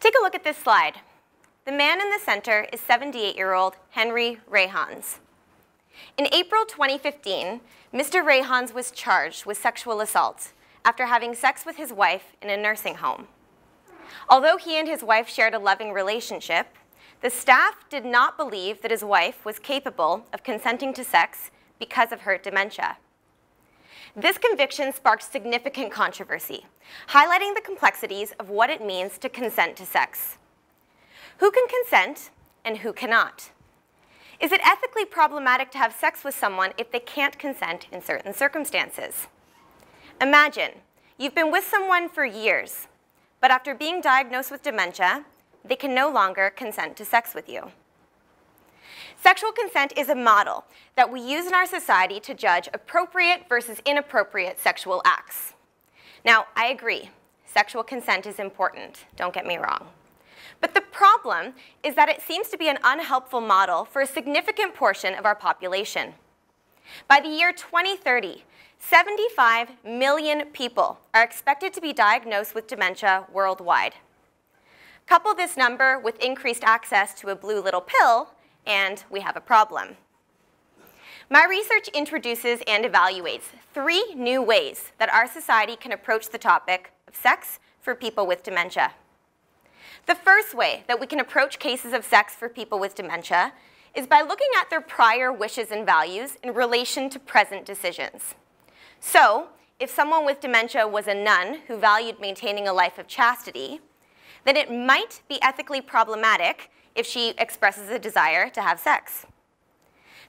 Take a look at this slide. The man in the center is 78-year-old Henry Rayhans. In April 2015, Mr. Rayhans was charged with sexual assault after having sex with his wife in a nursing home. Although he and his wife shared a loving relationship, the staff did not believe that his wife was capable of consenting to sex because of her dementia. This conviction sparked significant controversy, highlighting the complexities of what it means to consent to sex. Who can consent and who cannot? Is it ethically problematic to have sex with someone if they can't consent in certain circumstances? Imagine you've been with someone for years, but after being diagnosed with dementia, they can no longer consent to sex with you. Sexual consent is a model that we use in our society to judge appropriate versus inappropriate sexual acts. Now, I agree, sexual consent is important, don't get me wrong. But the problem is that it seems to be an unhelpful model for a significant portion of our population. By the year 2030, 75 million people are expected to be diagnosed with dementia worldwide. Couple this number with increased access to a blue little pill, and we have a problem. My research introduces and evaluates 3 new ways that our society can approach the topic of sex for people with dementia. The first way that we can approach cases of sex for people with dementia is by looking at their prior wishes and values in relation to present decisions. So, if someone with dementia was a nun who valued maintaining a life of chastity, then it might be ethically problematic if she expresses a desire to have sex.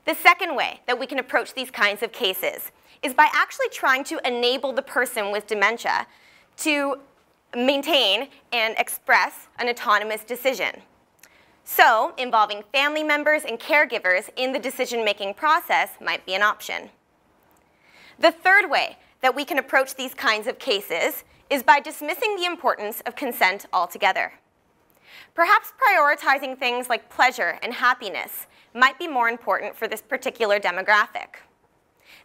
The second way that we can approach these kinds of cases is by actually trying to enable the person with dementia to maintain and express an autonomous decision. So, involving family members and caregivers in the decision-making process might be an option. The third way that we can approach these kinds of cases is by dismissing the importance of consent altogether. Perhaps prioritizing things like pleasure and happiness might be more important for this particular demographic.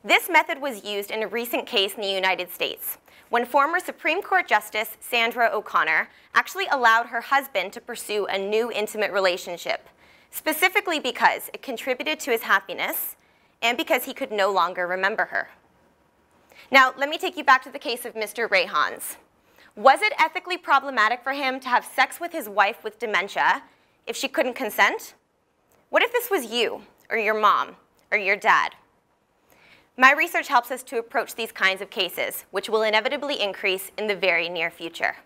This method was used in a recent case in the United States, when former Supreme Court Justice Sandra O'Connor actually allowed her husband to pursue a new intimate relationship, specifically because it contributed to his happiness and because he could no longer remember her. Now, let me take you back to the case of Mr. Rayhans. Was it ethically problematic for him to have sex with his wife with dementia if she couldn't consent? What if this was you, or your mom, or your dad? My research helps us to approach these kinds of cases, which will inevitably increase in the very near future.